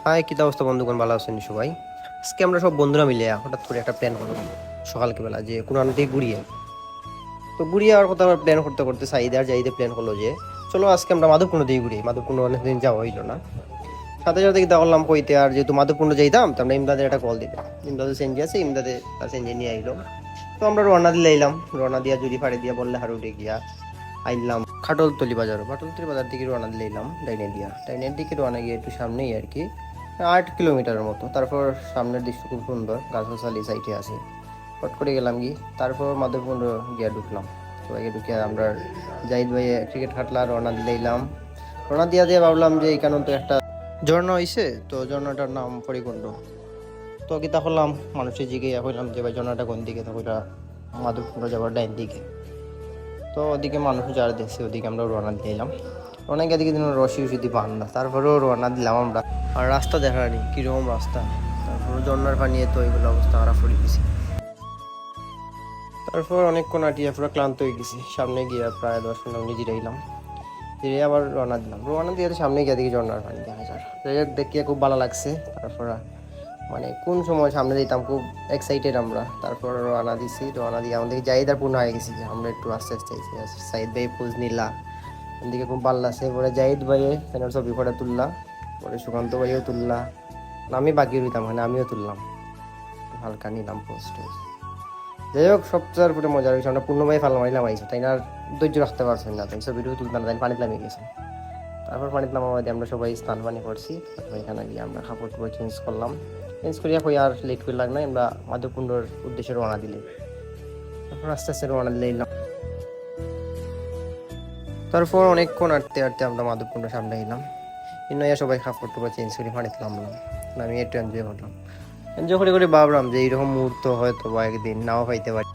High, কি অবস্থা বন্ধুগণ? ভালো আছেন সবাই? আজকে আমরা সব বন্ধুরা মিলে হঠাৎ করে একটা প্ল্যান করলাম সকালকে বেলা যে কোনো দিকে ঘুরিয়ে। তো ঘুরিয়ে আর কোথাও প্ল্যান করতে করতে সাইদে আর যাইতে প্ল্যান হলো যে চলো আজকে আমরা মাধবকুণ্ড দিকে ঘুরি। মাধবকুণ্ড অনেকদিন যাওয়া হইলো না। সাথে সাথে কি দেখলাম কইতে, আর যেহেতু মাধবকুণ্ড যাইতাম তো আমরা ইমদাদের একটা কল দিলাম। ইমদাদের সেঞ্জি আছে, ইমদাদে তার সেঞ্জি নিয়ে আইলো। তো আমরা রওনা দিলে আইলাম, রওনা দিয়া জুড়ি ফাড়ি দিয়া বললে হারুটে গিয়া আইলাম খাটলতলি বাজার। খাটলতলি বাজার থেকে রওনা দিলে এলাম ডাইনের দিকে রওনা গিয়ে একটু সামনেই আর কি 8 কিলোমিটারের মতো। তারপর সামনের দৃশ্য খুব সুন্দর, গাছগাছালি সাইডে আছে। হট করে গেলাম কি, তারপর মাধবকুণ্ড গিয়া ঢুকলাম। সবাইকে ঢুকে আমরা জাহিদ ভাই ক্রিকেট খাটলা রওনা দিলে এলাম। রওনা দিয়া দিয়ে ভাবলাম যে এইখানে তো একটা ঝর্ণা হইছে, তো ঝর্ণাটার নাম পরিকুণ্ড। তো কি তা করলাম, মানুষের জিগে হইলাম যে ভাই ঝর্ণাটা কোন দিকে, তো ওইটা মাধবকুণ্ড যাবার ডাইন দিকে। তো ওদিকে মানুষ যারা দেখছে ওদিকে আমরা রওনা দিলাম। অনেক এদিকে দিন রশি উশি পান না, তারপরেও রওনা দিলাম আমরা। আর রাস্তা দেখা নেই কিরকম রাস্তা, তারপরে ঝর্নার পানি তো এগুলো অবস্থা খারাপ করে দিছি। তারপর অনেকক্ষণ আটিয়া পুরো ক্লান্ত হয়ে গেছি। সামনে গিয়ে প্রায় 10 মিনিট নিজে এলাম, ফিরে আবার রওনা দিলাম। রওনা দিয়ে সামনে গিয়ে দেখি ঝর্নার পানি দেখা যায়, দেখিয়ে খুব ভালো লাগছে। তারপর মানে কোন সময় সামনে দিতাম, খুব এক্সাইটেড আমরা। তারপর রওনা দিছি, রওনা দিয়ে আমাদের জাহিদার পূর্ণ হয়ে গেছি, আমরা একটু আস্তে আস্তে সাইদ ভাই পোজ নিলা, এদিকে খুব ভালো লাগছে। পরে জাহিদ ভাইয়ে ফ্যানের ছবি ফটো তুললা, পরে সুকান্ত ভাইও তুললা, আমি বাকি রইতাম, মানে আমিও তুললাম, হালকা নিলাম পোস্ট। যাই হোক, সবচেয়ে পুরো মজা হয়েছে, আমরা পূর্ণ ভাই ফালা মারিলাম আইসো, তাই না আর ধৈর্য রাখতে পারছেন না, তাই ছবিটাও তুলতাম না, তাই পানিতে নামিয়ে গেছে। তারপর পানিতে নামা বাদে আমরা সবাই স্নান পানি করছি। তারপর এখানে গিয়ে আমরা কাপড় টাপড় চেঞ্জ করলাম। চেঞ্জ করিয়া হয়ে আর লেট করে লাগলো, আমরা মাধবকুণ্ডর উদ্দেশ্যে রওনা দিলে। তারপর আস্তে আস্তে রওনা দিলে এলাম। তারপর অনেকক্ষণ আটতে আটতে আমরা মাধবকুণ্ডের সামনে এলাম। ইন্নয়া সবাই কাপড় টাপড় চেঞ্জ করে পানিতে নামলাম। আমি একটু এনজয় করলাম, এনজয় করে করে ভাবলাম যে এইরকম মুহূর্ত হয়তো বা একদিন নাও পাইতে পারি।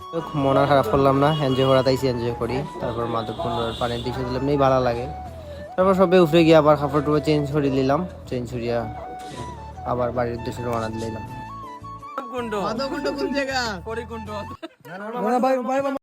মন আর খারাপ করলাম না, এনজয় করা তাইছি, এনজয় করি। তারপর মাধবকুণ্ডের পানির দৃশ্য দিলাম, নেই ভালো লাগে। তারপর সবাই উঠে গিয়ে আবার কাপড় টাপড় চেঞ্জ করে নিলাম, চেঞ্জ করিয়া আবার বাড়ির উদ্দেশ্যে রওনা দিলাম। মাধবকুণ্ড কোন জায়গা? পরিকুণ্ড।